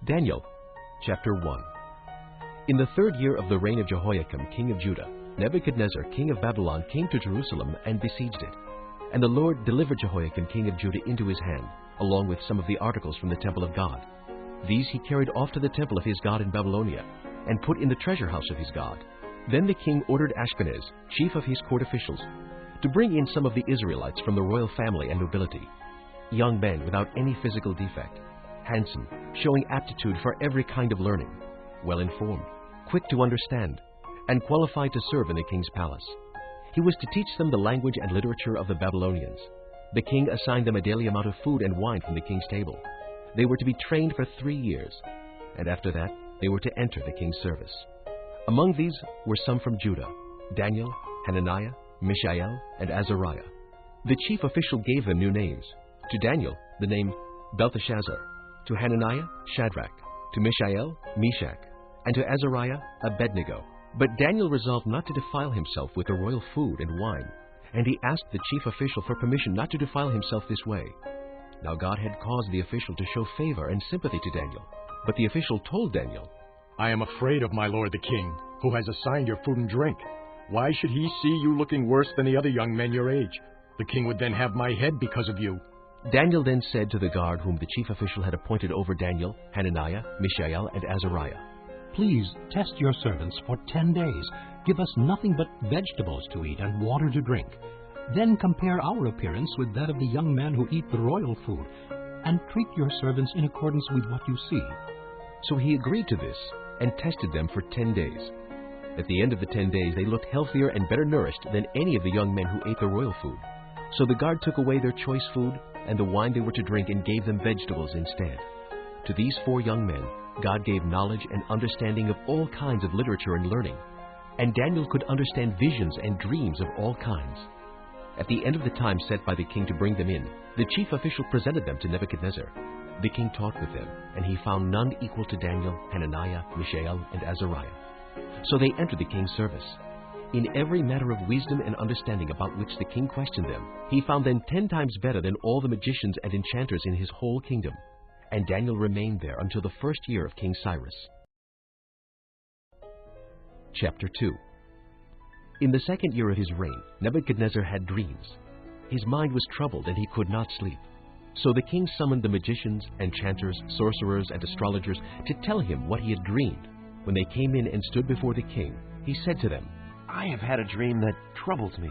Daniel, chapter 1. In the 3rd year of the reign of Jehoiakim, king of Judah, Nebuchadnezzar, king of Babylon, came to Jerusalem and besieged it. And the Lord delivered Jehoiakim, king of Judah, into his hand, along with some of the articles from the temple of God. These he carried off to the temple of his God in Babylonia, and put in the treasure house of his God. Then the king ordered Ashpenaz, chief of his court officials, to bring in some of the Israelites from the royal family and nobility, young men without any physical defect, handsome, showing aptitude for every kind of learning, well-informed, quick to understand, and qualified to serve in the king's palace. He was to teach them the language and literature of the Babylonians. The king assigned them a daily amount of food and wine from the king's table. They were to be trained for 3 years, and after that they were to enter the king's service. Among these were some from Judah: Daniel, Hananiah, Mishael, and Azariah. The chief official gave them new names. To Daniel, the name Belteshazzar; to Hananiah, Shadrach; to Mishael, Meshach; and to Azariah, Abednego. But Daniel resolved not to defile himself with the royal food and wine, and he asked the chief official for permission not to defile himself this way. Now God had caused the official to show favor and sympathy to Daniel. But the official told Daniel, "I am afraid of my lord the king, who has assigned your food and drink. Why should he see you looking worse than the other young men your age? The king would then have my head because of you." Daniel then said to the guard whom the chief official had appointed over Daniel, Hananiah, Mishael, and Azariah, "Please test your servants for 10 days. Give us nothing but vegetables to eat and water to drink. Then compare our appearance with that of the young men who eat the royal food, and treat your servants in accordance with what you see." So he agreed to this, and tested them for 10 days. At the end of the 10 days they looked healthier and better nourished than any of the young men who ate the royal food. So the guard took away their choice food and the wine they were to drink, and gave them vegetables instead. To these 4 young men God gave knowledge and understanding of all kinds of literature and learning, and Daniel could understand visions and dreams of all kinds. At the end of the time set by the king to bring them in, the chief official presented them to Nebuchadnezzar. The king talked with them, and he found none equal to Daniel, Hananiah, Mishael, and Azariah. So they entered the king's service. In every matter of wisdom and understanding about which the king questioned them, he found them 10 times better than all the magicians and enchanters in his whole kingdom. And Daniel remained there until the 1st year of King Cyrus. Chapter 2. In the 2nd year of his reign, Nebuchadnezzar had dreams. His mind was troubled, and he could not sleep. So the king summoned the magicians, enchanters, sorcerers, and astrologers to tell him what he had dreamed. When they came in and stood before the king, he said to them, "I have had a dream that troubles me,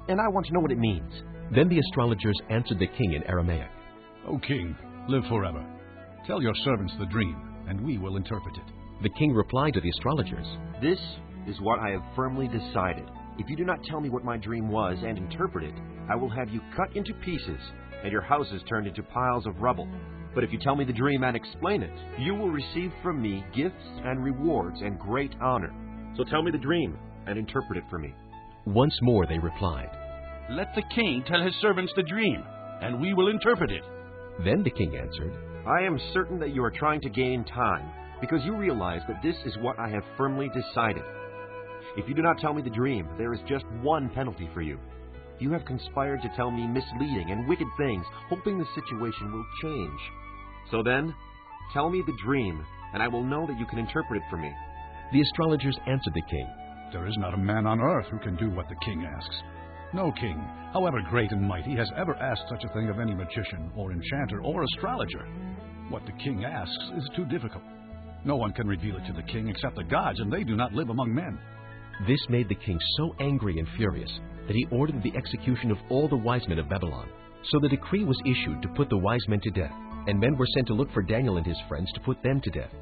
and I want to know what it means." Then the astrologers answered the king in Aramaic, "O king, live forever. Tell your servants the dream, and we will interpret it." The king replied to the astrologers, "This is what I have firmly decided. If you do not tell me what my dream was and interpret it, I will have you cut into pieces and your houses turned into piles of rubble. But if you tell me the dream and explain it, you will receive from me gifts and rewards and great honor. So tell me the dream and interpret it for me." Once more they replied, "Let the king tell his servants the dream, and we will interpret it." Then the king answered, "I am certain that you are trying to gain time, because you realize that this is what I have firmly decided. If you do not tell me the dream, there is just one penalty for you. You have conspired to tell me misleading and wicked things, hoping the situation will change. So then, tell me the dream, and I will know that you can interpret it for me." The astrologers answered the king, "There is not a man on earth who can do what the king asks. No king, however great and mighty, has ever asked such a thing of any magician or enchanter or astrologer. What the king asks is too difficult. No one can reveal it to the king except the gods, and they do not live among men." This made the king so angry and furious that he ordered the execution of all the wise men of Babylon. So the decree was issued to put the wise men to death, and men were sent to look for Daniel and his friends to put them to death.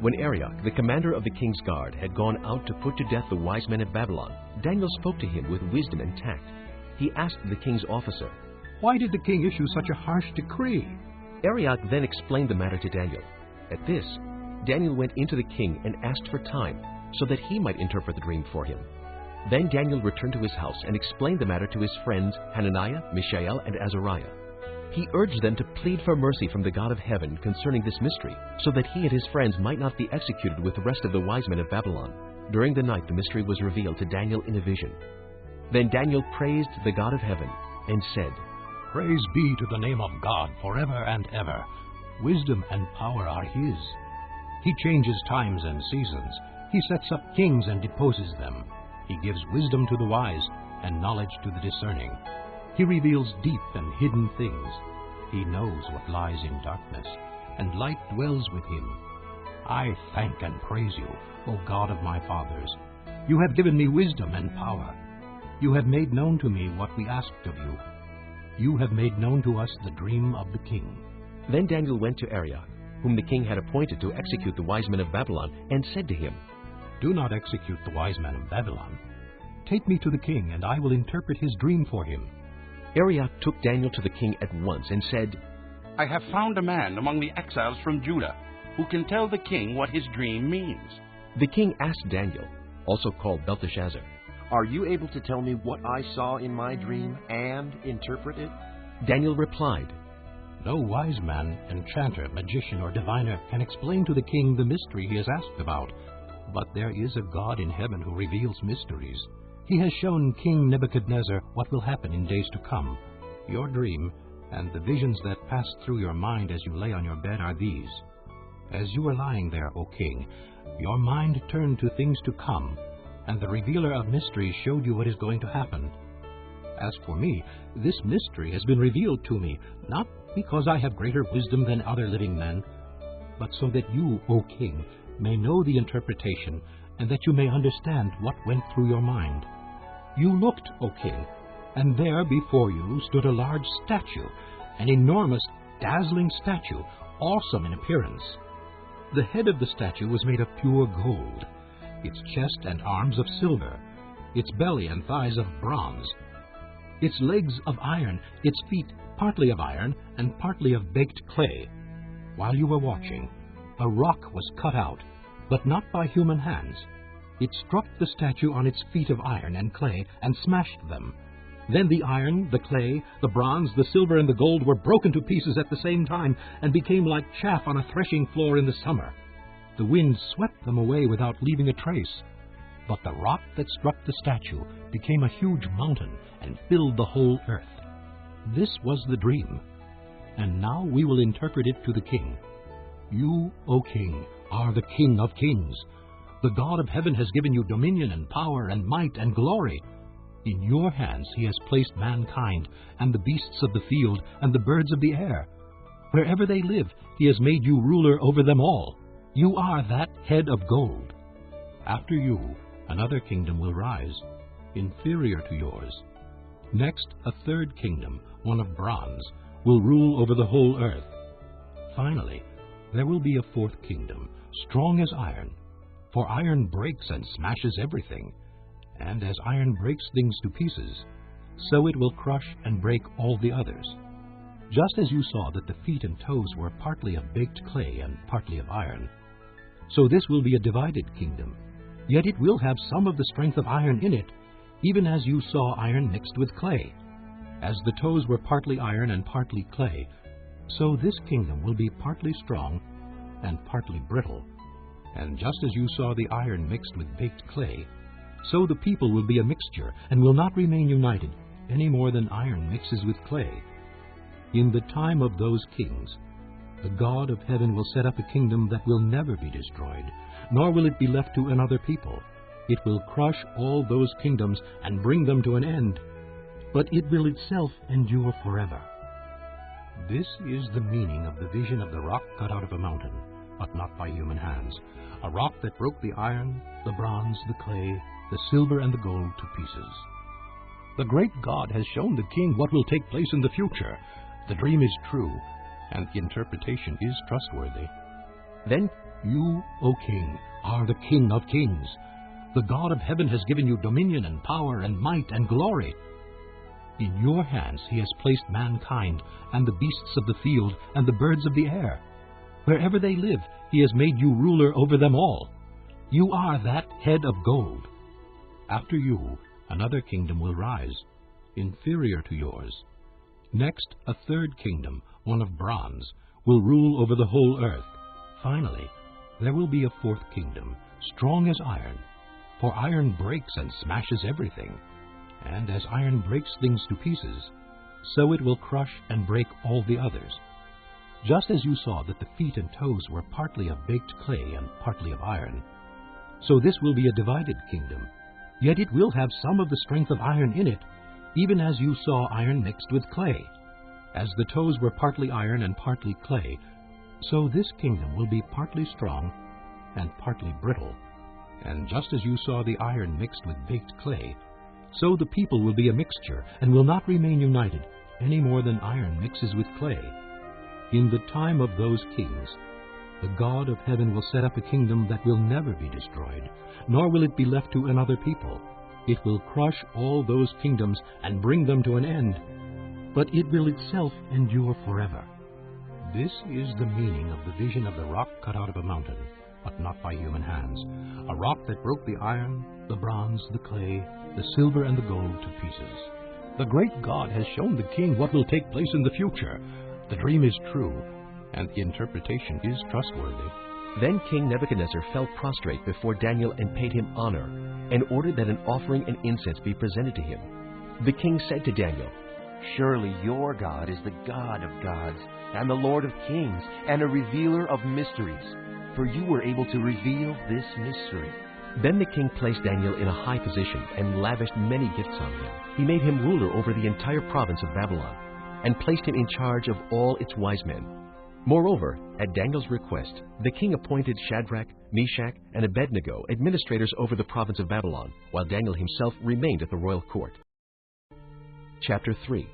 When Arioch, the commander of the king's guard, had gone out to put to death the wise men of Babylon, Daniel spoke to him with wisdom and tact. He asked the king's officer, "Why did the king issue such a harsh decree?" Arioch then explained the matter to Daniel. At this, Daniel went into the king and asked for time, so that he might interpret the dream for him. Then Daniel returned to his house and explained the matter to his friends Hananiah, Mishael, and Azariah. He urged them to plead for mercy from the God of heaven concerning this mystery, so that he and his friends might not be executed with the rest of the wise men of Babylon. During the night the mystery was revealed to Daniel in a vision. Then Daniel praised the God of heaven and said, "Praise be to the name of God forever and ever. Wisdom and power are his. He changes times and seasons. He sets up kings and deposes them. He gives wisdom to the wise and knowledge to the discerning. He reveals deep and hidden things. He knows what lies in darkness, and light dwells with him. I thank and praise you, O God of my fathers. You have given me wisdom and power. You have made known to me what we asked of you. You have made known to us the dream of the king. Then Daniel went to Arioch, whom the king had appointed to execute the wise men of Babylon, and said to him, Do not execute the wise men of Babylon. Take me to the king, and I will interpret his dream for him. Arioch took Daniel to the king at once and said, I have found a man among the exiles from Judah who can tell the king what his dream means. The king asked Daniel, also called Belteshazzar, Are you able to tell me what I saw in my dream and interpret it? Daniel replied, No wise man, enchanter, magician, or diviner can explain to the king the mystery he has asked about. But there is a God in heaven who reveals mysteries. He has shown King Nebuchadnezzar what will happen in days to come. Your dream and the visions that passed through your mind as you lay on your bed are these. As you were lying there, O king, your mind turned to things to come, and the revealer of mysteries showed you what is going to happen. As for me, this mystery has been revealed to me, not because I have greater wisdom than other living men, but so that you, O king, may know the interpretation, and that you may understand what went through your mind. You looked, O king, and there before you stood a large statue, an enormous, dazzling statue, awesome in appearance. The head of the statue was made of pure gold, its chest and arms of silver, its belly and thighs of bronze, its legs of iron, its feet partly of iron and partly of baked clay. While you were watching, a rock was cut out, but not by human hands. It struck the statue on its feet of iron and clay and smashed them. Then the iron, the clay, the bronze, the silver, and the gold were broken to pieces at the same time and became like chaff on a threshing floor in the summer. The wind swept them away without leaving a trace. But the rock that struck the statue became a huge mountain and filled the whole earth. This was the dream, and now we will interpret it to the king. You, O king, are the King of kings. The God of heaven has given you dominion and power and might and glory. In your hands he has placed mankind and the beasts of the field and the birds of the air. Wherever they live, he has made you ruler over them all. You are that head of gold. After you, another kingdom will rise, inferior to yours. Next, a third kingdom, one of bronze, will rule over the whole earth. Finally, there will be a fourth kingdom, strong as iron. For iron breaks and smashes everything, and as iron breaks things to pieces, so it will crush and break all the others. Just as you saw that the feet and toes were partly of baked clay and partly of iron, so this will be a divided kingdom. Yet it will have some of the strength of iron in it, even as you saw iron mixed with clay. As the toes were partly iron and partly clay, so this kingdom will be partly strong and partly brittle. And just as you saw the iron mixed with baked clay, so the people will be a mixture and will not remain united any more than iron mixes with clay. In the time of those kings, the God of heaven will set up a kingdom that will never be destroyed, nor will it be left to another people. It will crush all those kingdoms and bring them to an end, but it will itself endure forever. This is the meaning of the vision of the rock cut out of a mountain, but not by human hands, a rock that broke the iron, the bronze, the clay, the silver, and the gold to pieces. The great God has shown the king what will take place in the future. The dream is true, and the interpretation is trustworthy. Then you, O king, are the King of kings. The God of heaven has given you dominion and power and might and glory. In your hands he has placed mankind and the beasts of the field and the birds of the air. Wherever they live, he has made you ruler over them all. You are that head of gold. After you, another kingdom will rise, inferior to yours. Next, a third kingdom, one of bronze, will rule over the whole earth. Finally, there will be a fourth kingdom, strong as iron. For iron breaks and smashes everything, and as iron breaks things to pieces, so it will crush and break all the others. just as you saw that the feet and toes were partly of baked clay and partly of iron. So this will be a divided kingdom, yet it will have some of the strength of iron in it, even as you saw iron mixed with clay. As the toes were partly iron and partly clay, so this kingdom will be partly strong and partly brittle. And just as you saw the iron mixed with baked clay, so the people will be a mixture and will not remain united, any more than iron mixes with clay. In the time of those kings, the God of heaven will set up a kingdom that will never be destroyed, nor will it be left to another people. It will crush all those kingdoms and bring them to an end, but it will itself endure forever. This is the meaning of the vision of the rock cut out of a mountain, but not by human hands, a rock that broke the iron, the bronze, the clay, the silver, and the gold to pieces. The great God has shown the king what will take place in the future. The dream is true, and the interpretation is trustworthy. Then King Nebuchadnezzar fell prostrate before Daniel and paid him honor, and ordered that an offering and incense be presented to him. The king said to Daniel, "Surely your God is the God of gods, and the Lord of kings, and a revealer of mysteries, for you were able to reveal this mystery." Then the king placed Daniel in a high position and lavished many gifts on him. He made him ruler over the entire province of Babylon, and placed him in charge of all its wise men. Moreover, at Daniel's request, the king appointed Shadrach, Meshach, and Abednego administrators over the province of Babylon, while Daniel himself remained at the royal court. Chapter 3.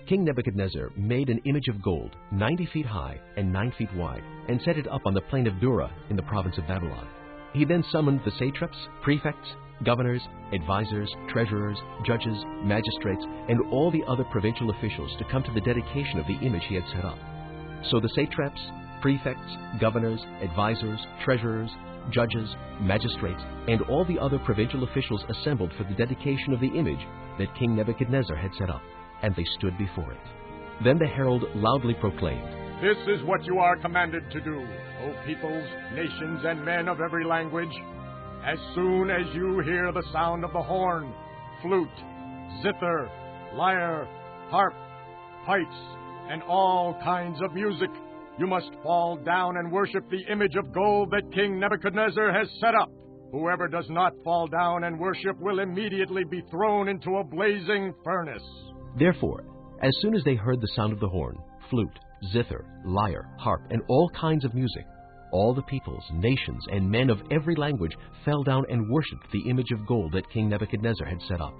King Nebuchadnezzar made an image of gold, 90 feet high and 9 feet wide, and set it up on the plain of Dura in the province of Babylon. He then summoned the satraps, prefects, governors, advisors, treasurers, judges, magistrates, and all the other provincial officials to come to the dedication of the image he had set up. So the satraps, prefects, governors, advisors, treasurers, judges, magistrates, and all the other provincial officials assembled for the dedication of the image that King Nebuchadnezzar had set up, and they stood before it. Then the herald loudly proclaimed, "This is what you are commanded to do, O peoples, nations, and men of every language. As soon as you hear the sound of the horn, flute, zither, lyre, harp, pipes, and all kinds of music, you must fall down and worship the image of gold that King Nebuchadnezzar has set up. Whoever does not fall down and worship will immediately be thrown into a blazing furnace." Therefore, as soon as they heard the sound of the horn, flute, zither, lyre, harp, and all kinds of music, all the peoples, nations, and men of every language fell down and worshipped the image of gold that King Nebuchadnezzar had set up.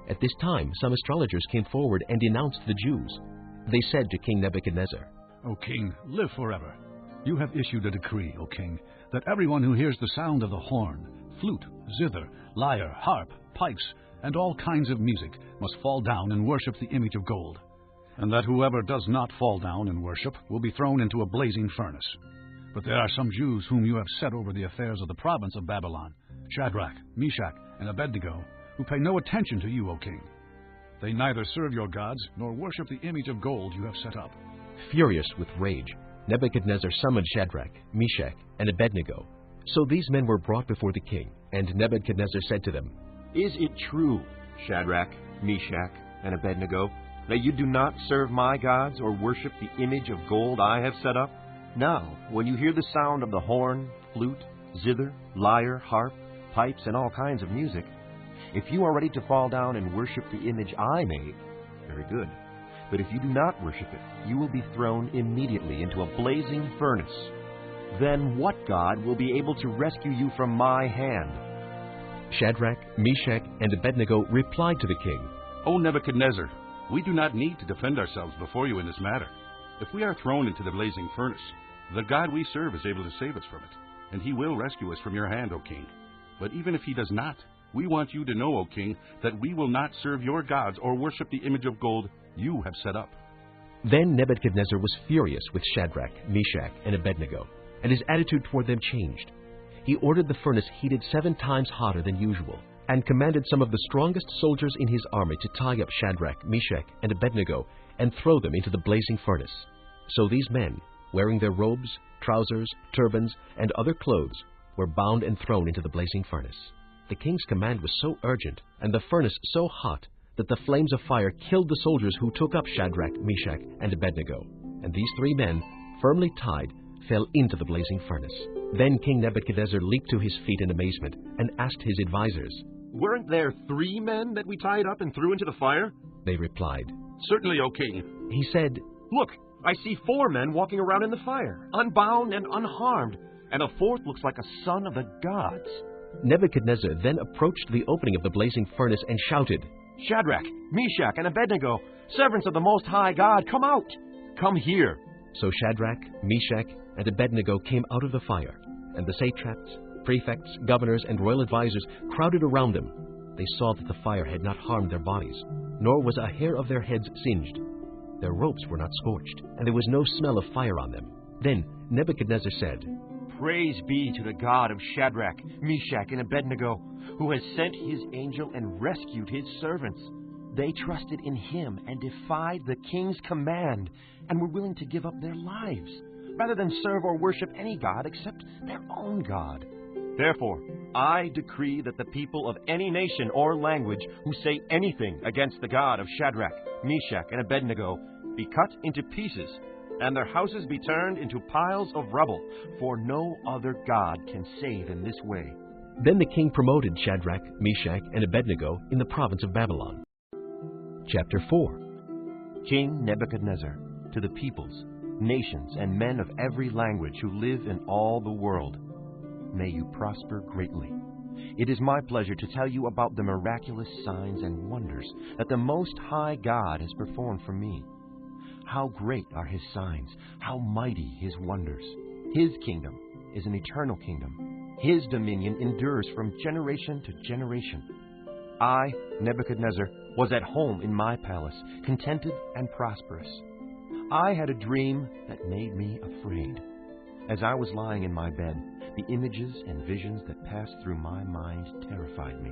At this time, some astrologers came forward and denounced the Jews. They said to King Nebuchadnezzar, O king, live forever. You have issued a decree, O king, that everyone who hears the sound of the horn, flute, zither, lyre, harp, pipes, and all kinds of music must fall down and worship the image of gold, and that whoever does not fall down and worship will be thrown into a blazing furnace. But there are some Jews whom you have set over the affairs of the province of Babylon, Shadrach, Meshach, and Abednego, who pay no attention to you, O king. They neither serve your gods nor worship the image of gold you have set up. Furious with rage, Nebuchadnezzar summoned Shadrach, Meshach, and Abednego. So these men were brought before the king, and Nebuchadnezzar said to them, "Is it true, Shadrach, Meshach, and Abednego, that you do not serve my gods or worship the image of gold I have set up? Now, when you hear the sound of the horn, flute, zither, lyre, harp, pipes, and all kinds of music, if you are ready to fall down and worship the image I made, very good. But if you do not worship it, you will be thrown immediately into a blazing furnace. Then what God will be able to rescue you from my hand?" Shadrach, Meshach, and Abednego replied to the king, O Nebuchadnezzar, we do not need to defend ourselves before you in this matter. If we are thrown into the blazing furnace, the God we serve is able to save us from it, and he will rescue us from your hand, O king. But even if he does not, we want you to know, O king, that we will not serve your gods or worship the image of gold you have set up. Then Nebuchadnezzar was furious with Shadrach, Meshach, and Abednego, and his attitude toward them changed. He ordered the furnace heated 7 times hotter than usual, and commanded some of the strongest soldiers in his army to tie up Shadrach, Meshach, and Abednego and throw them into the blazing furnace. So these men, wearing their robes, trousers, turbans, and other clothes, were bound and thrown into the blazing furnace. The king's command was so urgent, and the furnace so hot, that the flames of fire killed the soldiers who took up Shadrach, Meshach, and Abednego. And these 3 men firmly tied, fell into the blazing furnace. Then King Nebuchadnezzar leaped to his feet in amazement and asked his advisers. "Weren't there 3 men that we tied up and threw into the fire?" They replied. "Certainly, O king." He said, "Look, I see 4 men walking around in the fire, unbound and unharmed, and a 4th looks like a son of the gods." Nebuchadnezzar then approached the opening of the blazing furnace and shouted, "Shadrach, Meshach, and Abednego, servants of the Most High God, come out! Come here!" So Shadrach, Meshach, and Abednego came out of the fire, and the satraps, prefects, governors, and royal advisers crowded around them. They saw that the fire had not harmed their bodies, nor was a hair of their heads singed. Their robes were not scorched, and there was no smell of fire on them. Then Nebuchadnezzar said, "Praise be to the God of Shadrach, Meshach, and Abednego, who has sent his angel and rescued his servants. They trusted in him and defied the king's command, and were willing to give up their lives, rather than serve or worship any god except their own God. Therefore, I decree that the people of any nation or language who say anything against the God of Shadrach, Meshach, and Abednego be cut into pieces, and their houses be turned into piles of rubble, for no other God can save in this way." Then the king promoted Shadrach, Meshach, and Abednego in the province of Babylon. Chapter 4. King Nebuchadnezzar, to the peoples, nations, and men of every language who live in all the world, may you prosper greatly. It is my pleasure to tell you about the miraculous signs and wonders that the Most High God has performed for me. How great are his signs, how mighty his wonders. His kingdom is an eternal kingdom. His dominion endures from generation to generation. I, Nebuchadnezzar, was at home in my palace, contented and prosperous. I had a dream that made me afraid. As I was lying in my bed, the images and visions that passed through my mind terrified me.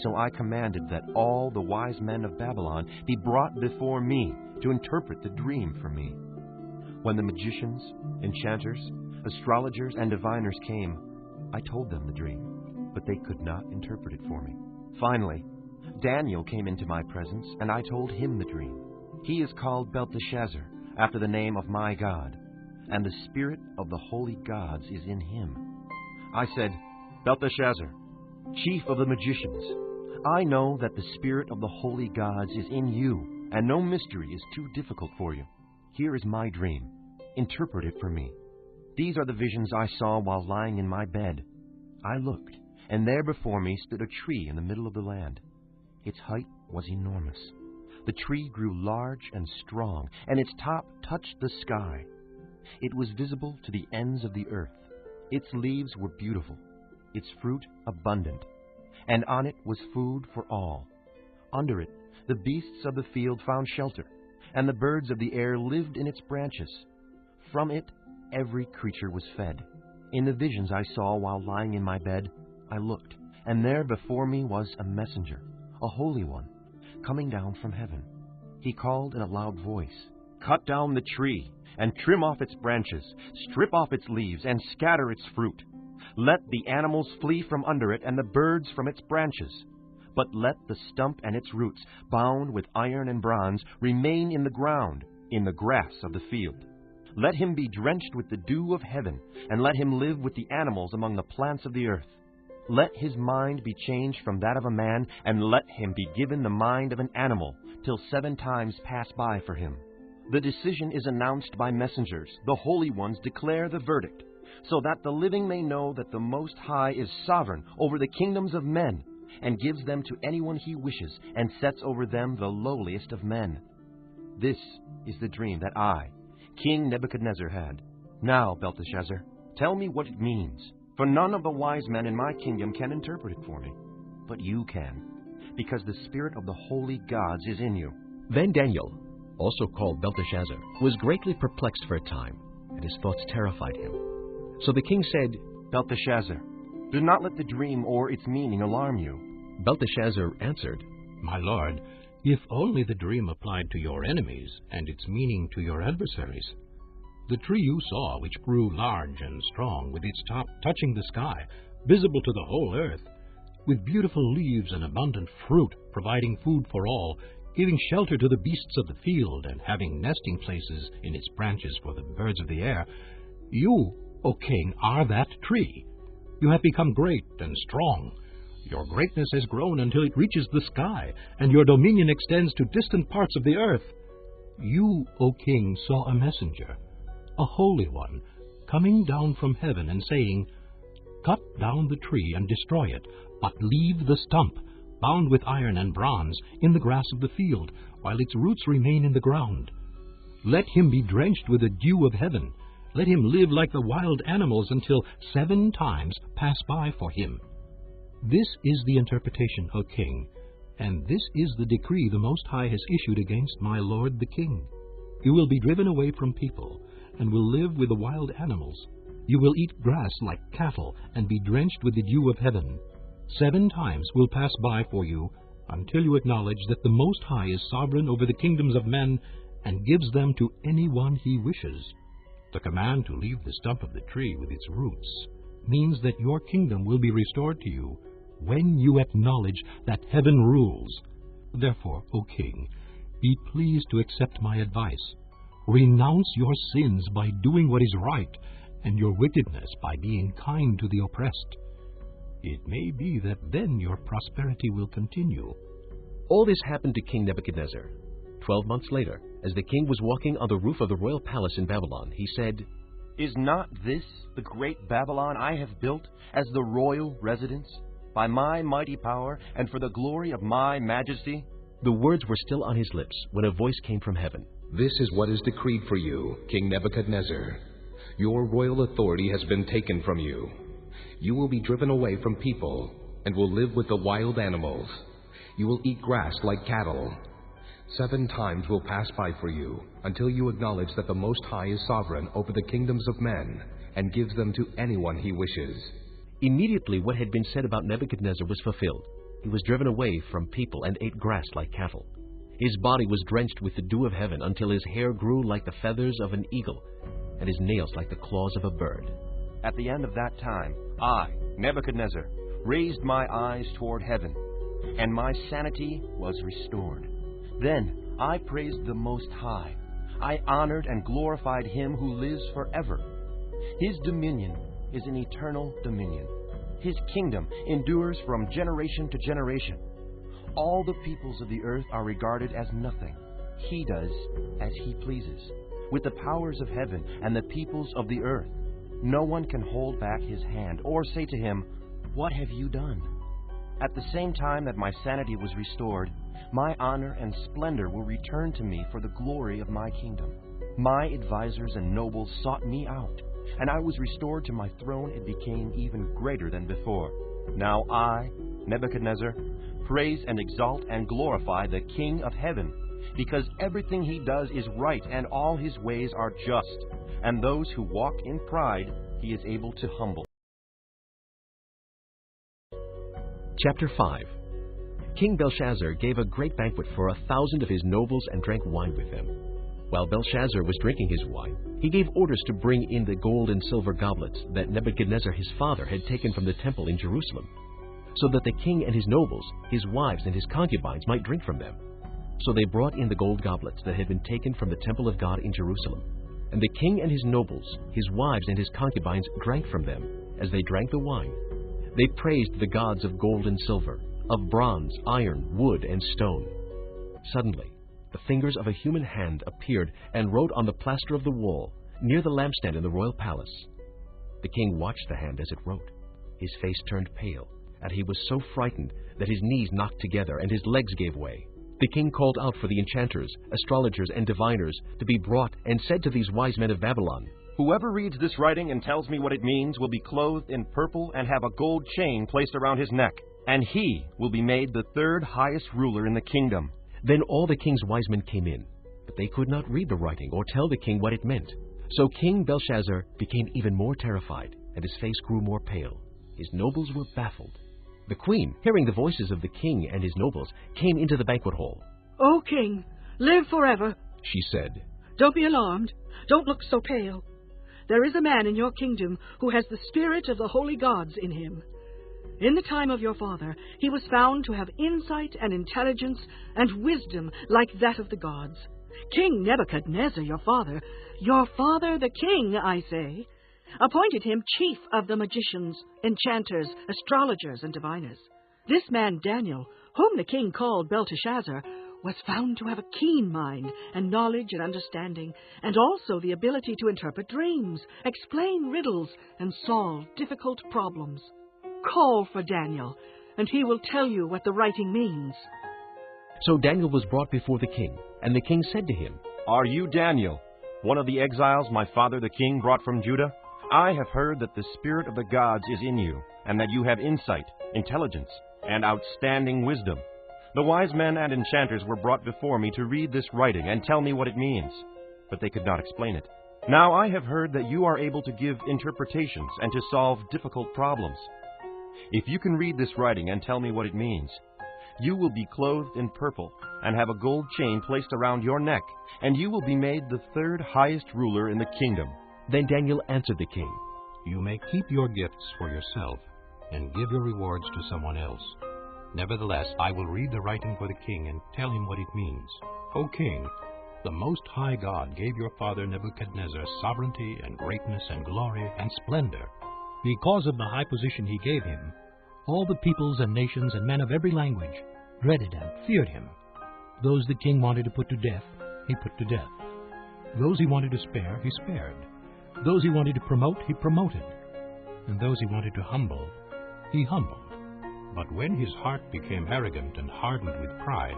So I commanded that all the wise men of Babylon be brought before me to interpret the dream for me. When the magicians, enchanters, astrologers, and diviners came, I told them the dream, but they could not interpret it for me. Finally, Daniel came into my presence, and I told him the dream. He is called Belteshazzar, after the name of my God, and the spirit of the holy gods is in him. I said, "Belteshazzar, chief of the magicians, I know that the spirit of the holy gods is in you, and no mystery is too difficult for you. Here is my dream. Interpret it for me. These are the visions I saw while lying in my bed. I looked, and there before me stood a tree in the middle of the land. Its height was enormous. The tree grew large and strong, and its top touched the sky. It was visible to the ends of the earth. Its leaves were beautiful, its fruit abundant, and on it was food for all. Under it, the beasts of the field found shelter, and the birds of the air lived in its branches. From it, every creature was fed. In the visions I saw while lying in my bed, I looked, and there before me was a messenger, a holy one, coming down from heaven. He called in a loud voice, "Cut down the tree, and trim off its branches, strip off its leaves, and scatter its fruit. Let the animals flee from under it, and the birds from its branches. But let the stump and its roots, bound with iron and bronze, remain in the ground, in the grass of the field. Let him be drenched with the dew of heaven, and let him live with the animals among the plants of the earth. Let his mind be changed from that of a man, and let him be given the mind of an animal, till 7 times pass by for him. The decision is announced by messengers. The holy ones declare the verdict, so that the living may know that the Most High is sovereign over the kingdoms of men, and gives them to anyone he wishes, and sets over them the lowliest of men. This is the dream that I, King Nebuchadnezzar, had. Now, Belteshazzar, tell me what it means, for none of the wise men in my kingdom can interpret it for me. But you can, because the spirit of the holy gods is in you." Then Daniel, also called Belteshazzar, was greatly perplexed for a time, and his thoughts terrified him. So the king said, "Belteshazzar, do not let the dream or its meaning alarm you." Belteshazzar answered, My lord, if only the dream applied to your enemies, and its meaning to your adversaries. The tree you saw, which grew large and strong, with its top touching the sky, visible to the whole earth, with beautiful leaves and abundant fruit, providing food for all, giving shelter to the beasts of the field, and having nesting places in its branches for the birds of the air. You, O king, are that tree. You have become great and strong. Your greatness has grown until it reaches the sky, and your dominion extends to distant parts of the earth. You, O king, saw a messenger, a holy one, coming down from heaven and saying, Cut down the tree and destroy it, but leave the stump, bound with iron and bronze, in the grass of the field, while its roots remain in the ground. Let him be drenched with the dew of heaven. Let him live like the wild animals until 7 times pass by for him. This is the interpretation, O king, and this is the decree the Most High has issued against my lord the king. You will be driven away from people, and will live with the wild animals. You will eat grass like cattle, and be drenched with the dew of heaven. 7 times will pass by for you, until you acknowledge that the Most High is sovereign over the kingdoms of men, and gives them to anyone he wishes. The command to leave the stump of the tree with its roots means that your kingdom will be restored to you when you acknowledge that heaven rules. Therefore, O king, be pleased to accept my advice. Renounce your sins by doing what is right, and your wickedness by being kind to the oppressed. It may be that then your prosperity will continue. All this happened to King Nebuchadnezzar. 12 months later, as the king was walking on the roof of the royal palace in Babylon, he said, Is not this the great Babylon I have built as the royal residence, by my mighty power and for the glory of my majesty? The words were still on his lips when a voice came from heaven. This is what is decreed for you, King Nebuchadnezzar. Your royal authority has been taken from you. You will be driven away from people, and will live with the wild animals. You will eat grass like cattle. 7 times will pass by for you, until you acknowledge that the Most High is sovereign over the kingdoms of men, and gives them to anyone he wishes. Immediately what had been said about Nebuchadnezzar was fulfilled. He was driven away from people and ate grass like cattle. His body was drenched with the dew of heaven until his hair grew like the feathers of an eagle, and his nails like the claws of a bird. At the end of that time, I, Nebuchadnezzar, raised my eyes toward heaven, and my sanity was restored. Then I praised the Most High. I honored and glorified him who lives forever. His dominion is an eternal dominion. His kingdom endures from generation to generation. All the peoples of the earth are regarded as nothing. He does as he pleases. With the powers of heaven and the peoples of the earth, no one can hold back his hand or say to him, What have you done? At the same time that my sanity was restored, my honor and splendor will return to me for the glory of my kingdom. My advisors and nobles sought me out, and I was restored to my throne and became even greater than before. Now I, Nebuchadnezzar, praise and exalt and glorify the King of heaven, because everything he does is right and all his ways are just, and those who walk in pride he is able to humble. Chapter 5. King Belshazzar gave a great banquet for 1,000 of his nobles and drank wine with them. While Belshazzar was drinking his wine, he gave orders to bring in the gold and silver goblets that Nebuchadnezzar his father had taken from the temple in Jerusalem, so that the king and his nobles, his wives and his concubines might drink from them. So they brought in the gold goblets that had been taken from the temple of God in Jerusalem. And the king and his nobles, his wives and his concubines drank from them. As they drank the wine, they praised the gods of gold and silver, of bronze, iron, wood, and stone. Suddenly, the fingers of a human hand appeared and wrote on the plaster of the wall, near the lampstand in the royal palace. The king watched the hand as it wrote. His face turned pale, and he was so frightened that his knees knocked together and his legs gave way. The king called out for the enchanters, astrologers, and diviners to be brought, and said to these wise men of Babylon, Whoever reads this writing and tells me what it means will be clothed in purple and have a gold chain placed around his neck, and he will be made the 3rd highest ruler in the kingdom. Then all the king's wise men came in, but they could not read the writing or tell the king what it meant. So King Belshazzar became even more terrified, and his face grew more pale. His nobles were baffled. The queen, hearing the voices of the king and his nobles, came into the banquet hall. "O king, live forever," she said. "Don't be alarmed. Don't look so pale. There is a man in your kingdom who has the spirit of the holy gods in him. In the time of your father, he was found to have insight and intelligence and wisdom like that of the gods. King Nebuchadnezzar, your father the king, I say, appointed him chief of the magicians, enchanters, astrologers, and diviners. This man Daniel, whom the king called Belteshazzar, was found to have a keen mind and knowledge and understanding, and also the ability to interpret dreams, explain riddles, and solve difficult problems. Call for Daniel, and he will tell you what the writing means. So Daniel was brought before the king, and the king said to him, Are you Daniel, one of the exiles my father the king brought from Judah? I have heard that the spirit of the gods is in you, and that you have insight, intelligence, and outstanding wisdom. The wise men and enchanters were brought before me to read this writing and tell me what it means, but they could not explain it. Now I have heard that you are able to give interpretations and to solve difficult problems. If you can read this writing and tell me what it means, you will be clothed in purple and have a gold chain placed around your neck, and you will be made the third highest ruler in the kingdom. Then Daniel answered the king, You may keep your gifts for yourself and give your rewards to someone else. Nevertheless, I will read the writing for the king and tell him what it means. O king, the Most High God gave your father Nebuchadnezzar sovereignty and greatness and glory and splendor. Because of the high position he gave him, all the peoples and nations and men of every language dreaded and feared him. Those the king wanted to put to death, he put to death. Those he wanted to spare, he spared. Those he wanted to promote, he promoted. And those he wanted to humble, he humbled. But when his heart became arrogant and hardened with pride,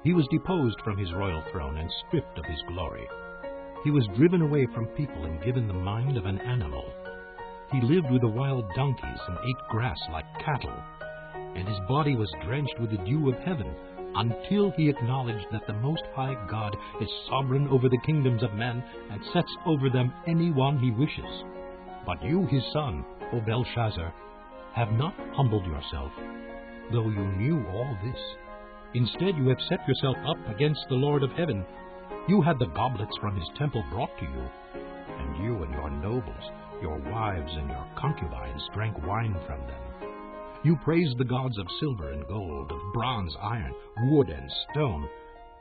he was deposed from his royal throne and stripped of his glory. He was driven away from people and given the mind of an animal. He lived with the wild donkeys and ate grass like cattle, and his body was drenched with the dew of heaven, until he acknowledged that the Most High God is sovereign over the kingdoms of men and sets over them any one he wishes. But you, his son, O Belshazzar, have not humbled yourself, though you knew all this. Instead, you have set yourself up against the Lord of heaven. You had the goblets from his temple brought to you, and you and your nobles, your wives and your concubines drank wine from them. You praised the gods of silver and gold, of bronze, iron, wood, and stone,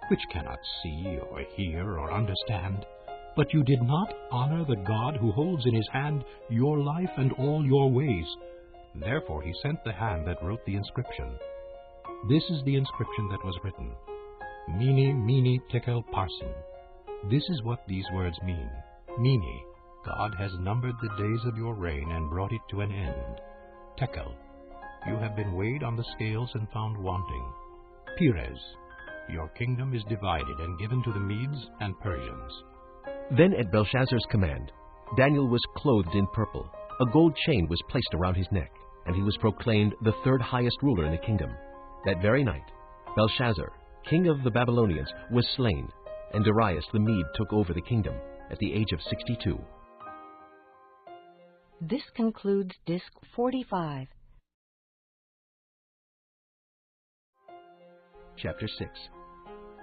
which cannot see or hear or understand. But you did not honor the God who holds in his hand your life and all your ways. Therefore he sent the hand that wrote the inscription. This is the inscription that was written, Mene, Mene, Tekel, Parsin. This is what these words mean. Mene, God has numbered the days of your reign and brought it to an end. Tekel, you have been weighed on the scales and found wanting. Pires, your kingdom is divided and given to the Medes and Persians. Then at Belshazzar's command, Daniel was clothed in purple. A gold chain was placed around his neck, and he was proclaimed the third highest ruler in the kingdom. That very night, Belshazzar, king of the Babylonians, was slain, and Darius the Mede took over the kingdom at the age of 62. This concludes Disc 45. Chapter 6.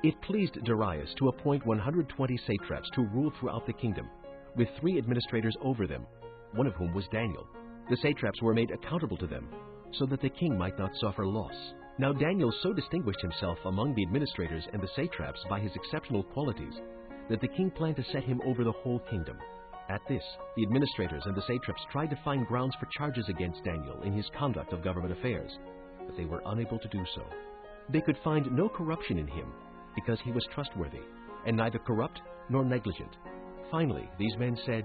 It pleased Darius to appoint 120 satraps to rule throughout the kingdom, with 3 administrators over them, one of whom was Daniel. The satraps were made accountable to them, so that the king might not suffer loss. Now Daniel so distinguished himself among the administrators and the satraps by his exceptional qualities, that the king planned to set him over the whole kingdom. At this, the administrators and the satraps tried to find grounds for charges against Daniel in his conduct of government affairs, but they were unable to do so. They could find no corruption in him, because he was trustworthy, and neither corrupt nor negligent. Finally, these men said,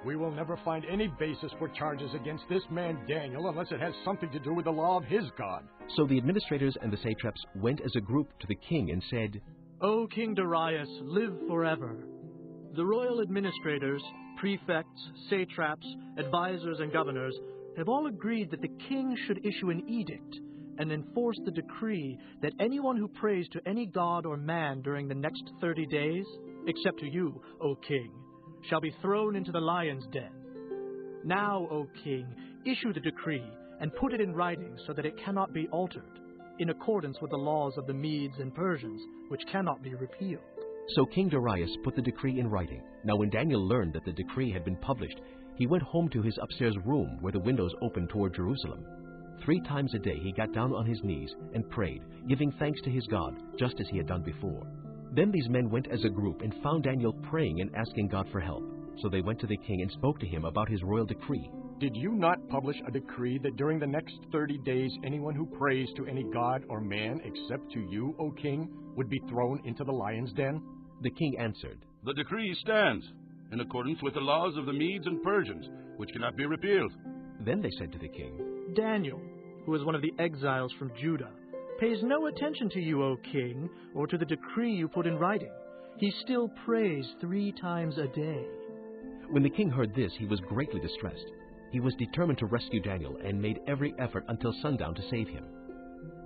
We will never find any basis for charges against this man Daniel unless it has something to do with the law of his God. So the administrators and the satraps went as a group to the king and said, O King Darius, live forever. The royal administrators, prefects, satraps, advisors, and governors have all agreed that the king should issue an edict and enforce the decree that anyone who prays to any god or man during the next 30 days, except to you, O king, shall be thrown into the lion's den. Now, O king, issue the decree and put it in writing so that it cannot be altered, in accordance with the laws of the Medes and Persians, which cannot be repealed. So King Darius put the decree in writing. Now when Daniel learned that the decree had been published, he went home to his upstairs room where the windows opened toward Jerusalem. 3 times a day he got down on his knees and prayed, giving thanks to his God, just as he had done before. Then these men went as a group and found Daniel praying and asking God for help. So they went to the king and spoke to him about his royal decree. Did you not publish a decree that during the next 30 days anyone who prays to any god or man except to you, O king, would be thrown into the lion's den? The king answered, The decree stands, in accordance with the laws of the Medes and Persians, which cannot be repealed. Then they said to the king, Daniel, who is one of the exiles from Judah, pays no attention to you, O king, or to the decree you put in writing. He still prays 3 times a day. When the king heard this, he was greatly distressed. He was determined to rescue Daniel and made every effort until sundown to save him.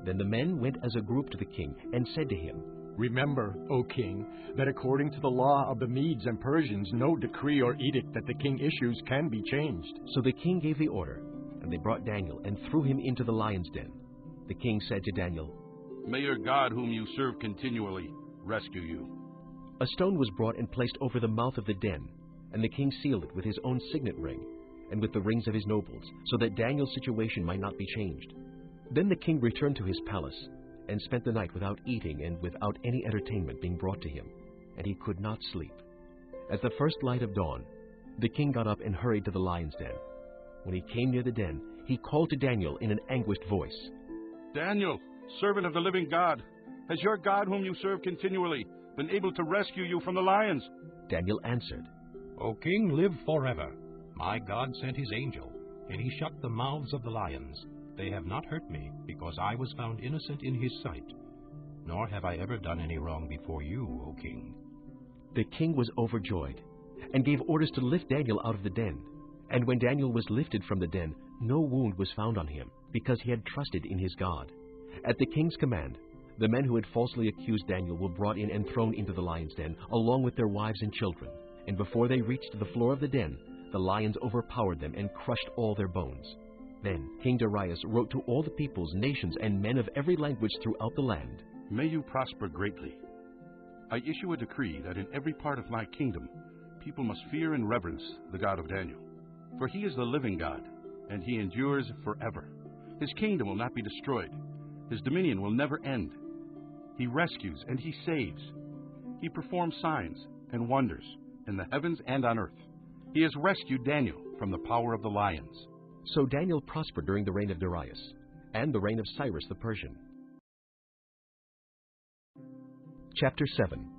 Then the men went as a group to the king and said to him, Remember, O king, that according to the law of the Medes and Persians, no decree or edict that the king issues can be changed. So the king gave the order, and they brought Daniel and threw him into the lion's den. The king said to Daniel, May your God, whom you serve continually, rescue you. A stone was brought and placed over the mouth of the den, and the king sealed it with his own signet ring, and with the rings of his nobles, so that Daniel's situation might not be changed. Then the king returned to his palace, and spent the night without eating and without any entertainment being brought to him, and he could not sleep. At the first light of dawn, the king got up and hurried to the lion's den. When he came near the den, he called to Daniel in an anguished voice, Daniel, servant of the living God, has your God, whom you serve continually, been able to rescue you from the lions? Daniel answered, O king, live forever. My God sent his angel, and he shut the mouths of the lions. They have not hurt me, because I was found innocent in his sight. Nor have I ever done any wrong before you, O king. The king was overjoyed, and gave orders to lift Daniel out of the den. And when Daniel was lifted from the den, no wound was found on him, because he had trusted in his God. At the king's command, the men who had falsely accused Daniel were brought in and thrown into the lion's den, along with their wives and children. And before they reached the floor of the den, the lions overpowered them and crushed all their bones. Then King Darius wrote to all the peoples, nations, and men of every language throughout the land, May you prosper greatly. I issue a decree that in every part of my kingdom, people must fear and reverence the God of Daniel. For he is the living God, and he endures forever. His kingdom will not be destroyed. His dominion will never end. He rescues and he saves. He performs signs and wonders in the heavens and on earth. He has rescued Daniel from the power of the lions. So Daniel prospered during the reign of Darius, and the reign of Cyrus the Persian. Chapter 7.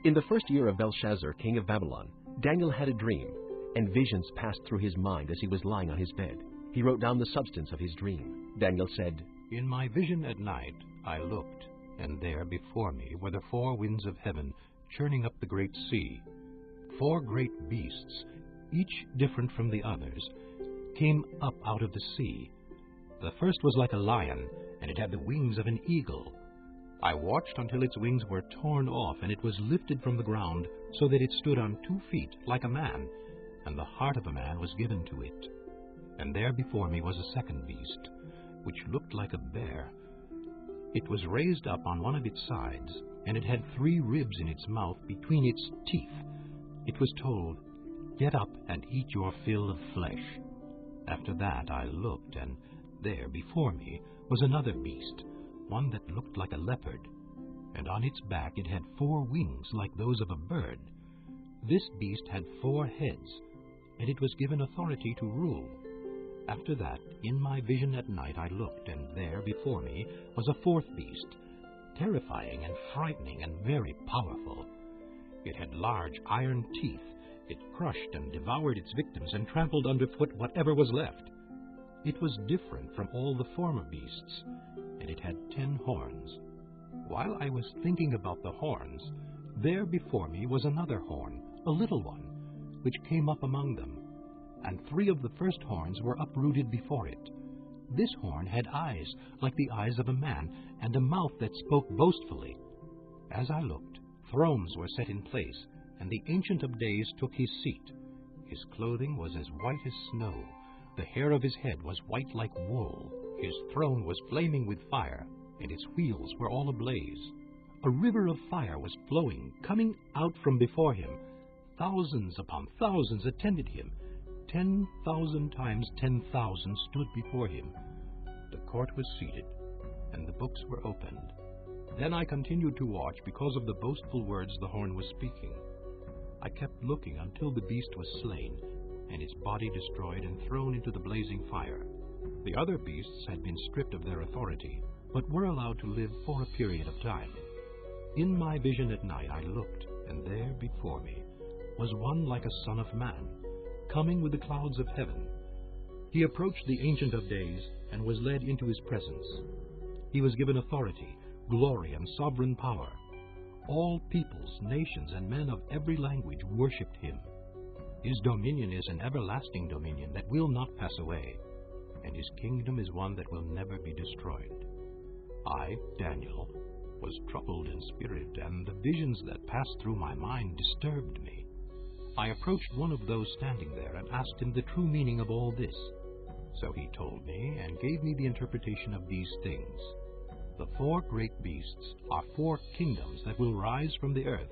In the first year of Belshazzar, king of Babylon, Daniel had a dream, and visions passed through his mind as he was lying on his bed. He wrote down the substance of his dream. Daniel said, In my vision at night I looked, and there before me were the 4 winds of heaven churning up the great sea. 4 great beasts, each different from the others, came up out of the sea. The first was like a lion, and it had the wings of an eagle. I watched until its wings were torn off, and it was lifted from the ground, so that it stood on 2 feet, like a man, and the heart of a man was given to it. And there before me was a second beast, which looked like a bear. It was raised up on one of its sides, and it had 3 ribs in its mouth between its teeth. It was told, Get up and eat your fill of flesh. After that I looked, and there before me was another beast, one that looked like a leopard, and on its back it had 4 wings like those of a bird. This beast had 4 heads, and it was given authority to rule. After that, in my vision at night I looked, and there before me was a 4th beast, terrifying and frightening and very powerful. It had large iron teeth. It crushed and devoured its victims and trampled underfoot whatever was left. It was different from all the former beasts, and it had 10 horns. While I was thinking about the horns, there before me was another horn, a little one, which came up among them, and 3 of the first horns were uprooted before it. This horn had eyes like the eyes of a man, and a mouth that spoke boastfully. As I looked, thrones were set in place, and the Ancient of Days took his seat. His clothing was as white as snow. The hair of his head was white like wool. His throne was flaming with fire, and its wheels were all ablaze. A river of fire was flowing, coming out from before him. Thousands upon thousands attended him. 10,000 times 10,000 stood before him. The court was seated, and the books were opened. Then I continued to watch because of the boastful words the horn was speaking. I kept looking until the beast was slain, and its body destroyed and thrown into the blazing fire. The other beasts had been stripped of their authority, but were allowed to live for a period of time. In my vision at night I looked, and there before me was one like a son of man, coming with the clouds of heaven. He approached the Ancient of Days and was led into his presence. He was given authority, glory, and sovereign power. All peoples, nations, and men of every language worshipped him. His dominion is an everlasting dominion that will not pass away, and his kingdom is one that will never be destroyed. I, Daniel, was troubled in spirit, and the visions that passed through my mind disturbed me. I approached one of those standing there and asked him the true meaning of all this. So he told me and gave me the interpretation of these things. The 4 great beasts are 4 kingdoms that will rise from the earth,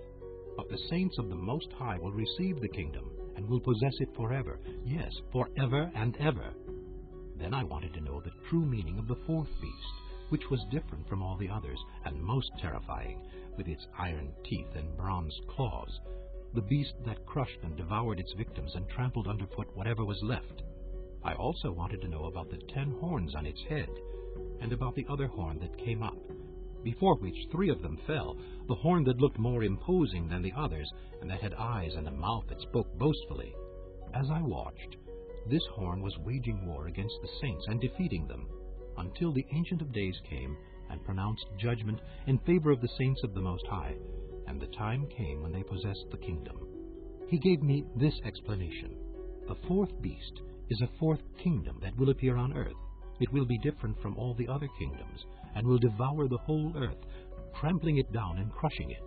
but the saints of the Most High will receive the kingdom and will possess it forever, yes, forever and ever. Then I wanted to know the true meaning of the 4th beast, which was different from all the others and most terrifying, with its iron teeth and bronze claws, the beast that crushed and devoured its victims and trampled underfoot whatever was left. I also wanted to know about the 10 horns on its head, and about the other horn that came up, before which 3 of them fell, the horn that looked more imposing than the others, and that had eyes and a mouth that spoke boastfully. As I watched, this horn was waging war against the saints and defeating them, until the Ancient of Days came and pronounced judgment in favor of the saints of the Most High, and the time came when they possessed the kingdom. He gave me this explanation. The 4th beast is a 4th kingdom that will appear on earth. It will be different from all the other kingdoms, and will devour the whole earth, trampling it down and crushing it.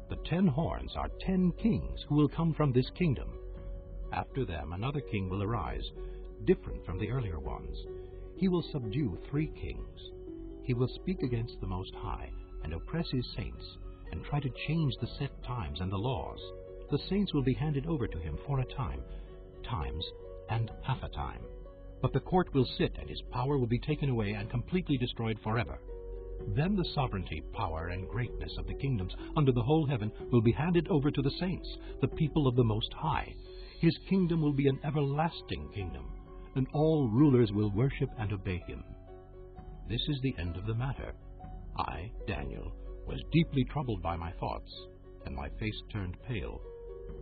The 10 horns are 10 kings who will come from this kingdom. After them another king will arise, different from the earlier ones. He will subdue 3 kings. He will speak against the Most High, and oppress his saints, and try to change the set times and the laws. The saints will be handed over to him for a time, times, and half a time. But the court will sit, and his power will be taken away and completely destroyed forever. Then the sovereignty, power, and greatness of the kingdoms under the whole heaven will be handed over to the saints, the people of the Most High. His kingdom will be an everlasting kingdom, and all rulers will worship and obey him. This is the end of the matter. I, Daniel, was deeply troubled by my thoughts, and my face turned pale,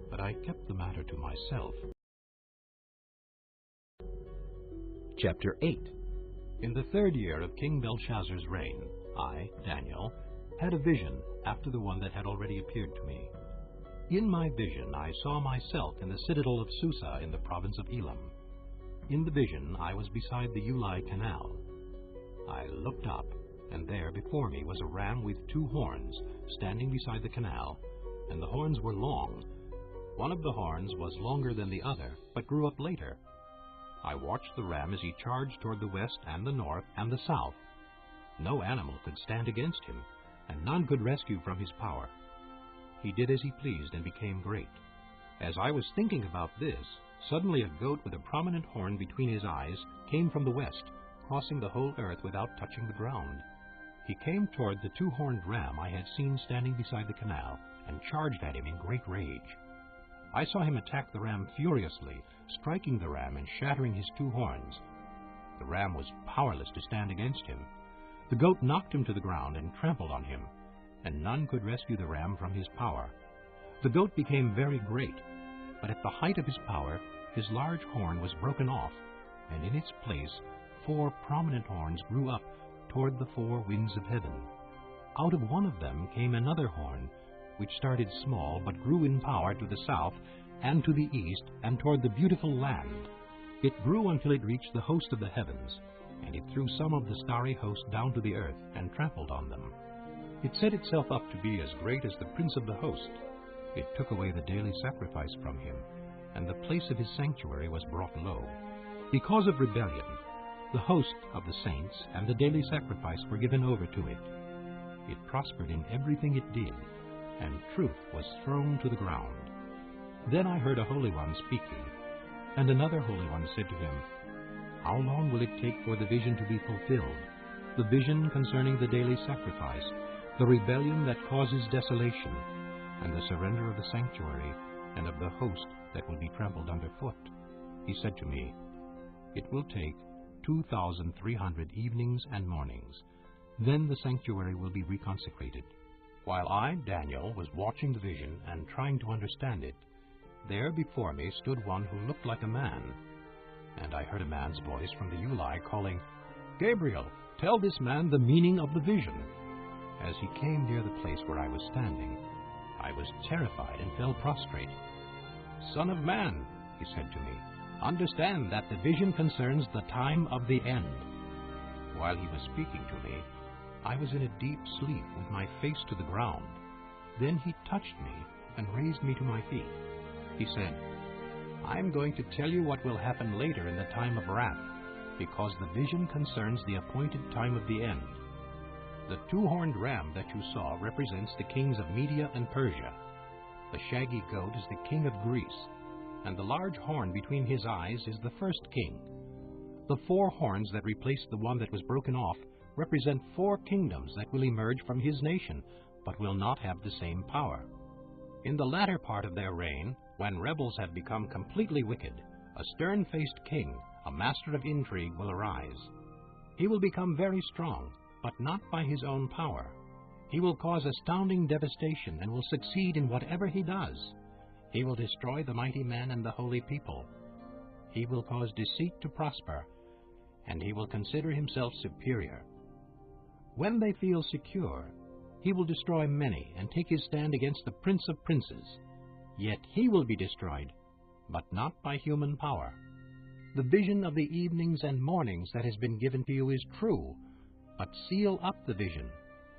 but I kept the matter to myself. Chapter 8. In the 3rd year of King Belshazzar's reign, I, Daniel, had a vision after the one that had already appeared to me. In my vision I saw myself in the citadel of Susa in the province of Elam. In the vision I was beside the Ulai Canal. I looked up, and there before me was a ram with 2 horns, standing beside the canal, and the horns were long. One of the horns was longer than the other, but grew up later. I watched the ram as he charged toward the west and the north and the south. No animal could stand against him, and none could rescue from his power. He did as he pleased and became great. As I was thinking about this, suddenly a goat with a prominent horn between his eyes came from the west, crossing the whole earth without touching the ground. He came toward the 2-horned ram I had seen standing beside the canal, and charged at him in great rage. I saw him attack the ram furiously, striking the ram and shattering his 2 horns. The ram was powerless to stand against him. The goat knocked him to the ground and trampled on him, and none could rescue the ram from his power. The goat became very great, but at the height of his power, his large horn was broken off, and in its place 4 prominent horns grew up toward the 4 winds of heaven. Out of one of them came another horn, which started small but grew in power to the south and to the east and toward the beautiful land. It grew until it reached the host of the heavens, and it threw some of the starry host down to the earth and trampled on them. It set itself up to be as great as the prince of the host. It took away the daily sacrifice from him, and the place of his sanctuary was brought low. Because of rebellion, the host of the saints and the daily sacrifice were given over to it. It prospered in everything it did, and truth was thrown to the ground. Then I heard a Holy One speaking, and another Holy One said to him, How long will it take for the vision to be fulfilled? The vision concerning the daily sacrifice, the rebellion that causes desolation, and the surrender of the sanctuary and of the host that will be trampled underfoot. He said to me, "It will take 2,300 evenings and mornings. Then the sanctuary will be reconsecrated." While I, Daniel, was watching the vision and trying to understand it, there before me stood one who looked like a man. And I heard a man's voice from the Uli calling, "Gabriel, tell this man the meaning of the vision." As he came near the place where I was standing, I was terrified and fell prostrate. "Son of man," he said to me, "understand that the vision concerns the time of the end." While he was speaking to me, I was in a deep sleep with my face to the ground. Then he touched me and raised me to my feet. He said, "I'm going to tell you what will happen later in the time of wrath, because the vision concerns the appointed time of the end. The two-horned ram that you saw represents the kings of Media and Persia. The shaggy goat is the king of Greece, and the large horn between his eyes is the first king. The 4 horns that replaced the one that was broken off represent 4 kingdoms that will emerge from his nation, but will not have the same power. In the latter part of their reign, when rebels have become completely wicked, a stern-faced king, a master of intrigue, will arise. He will become very strong, but not by his own power. He will cause astounding devastation and will succeed in whatever he does. He will destroy the mighty men and the holy people. He will cause deceit to prosper, and he will consider himself superior. When they feel secure, he will destroy many and take his stand against the Prince of Princes. Yet he will be destroyed, but not by human power. The vision of the evenings and mornings that has been given to you is true, but seal up the vision,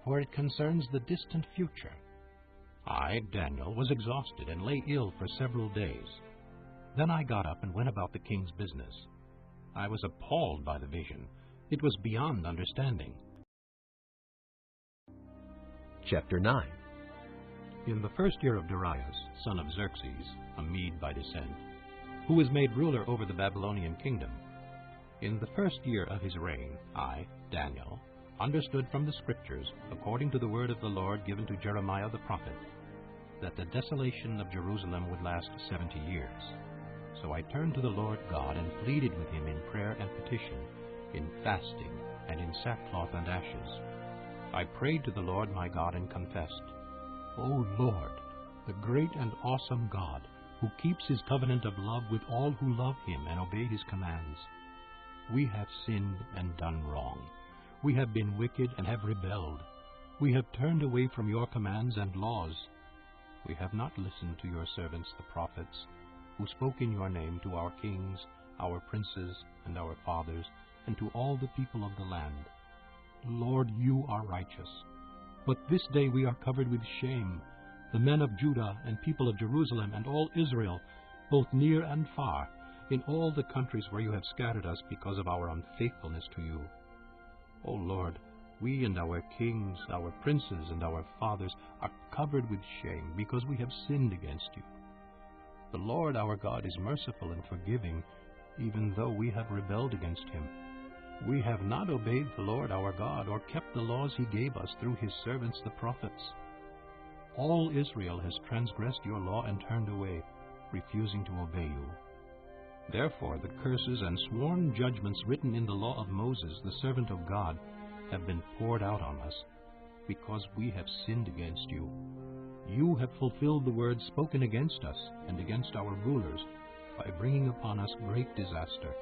for it concerns the distant future." I, Daniel, was exhausted and lay ill for several days. Then I got up and went about the king's business. I was appalled by the vision. It was beyond understanding. Chapter 9. In the first year of Darius, son of Xerxes, a Mede by descent, who was made ruler over the Babylonian kingdom, in the first year of his reign, I, Daniel, understood from the Scriptures, according to the word of the Lord given to Jeremiah the prophet, that the desolation of Jerusalem would last 70 years. So I turned to the Lord God and pleaded with him in prayer and petition, in fasting, and in sackcloth and ashes. I prayed to the Lord my God and confessed, "O Lord, the great and awesome God, who keeps his covenant of love with all who love him and obey his commands, we have sinned and done wrong. We have been wicked and have rebelled. We have turned away from your commands and laws. We have not listened to your servants the prophets, who spoke in your name to our kings, our princes, and our fathers, and to all the people of the land. Lord, you are righteous. But this day we are covered with shame, the men of Judah and people of Jerusalem and all Israel, both near and far, in all the countries where you have scattered us because of our unfaithfulness to you. O Lord, we and our kings, our princes, and our fathers are covered with shame because we have sinned against you. The Lord our God is merciful and forgiving, even though we have rebelled against him. We have not obeyed the Lord our God or kept the laws he gave us through his servants the prophets. All Israel has transgressed your law and turned away, refusing to obey you. Therefore the curses and sworn judgments written in the law of Moses, the servant of God, have been poured out on us, because we have sinned against you. You have fulfilled the words spoken against us and against our rulers, by bringing upon us great disaster.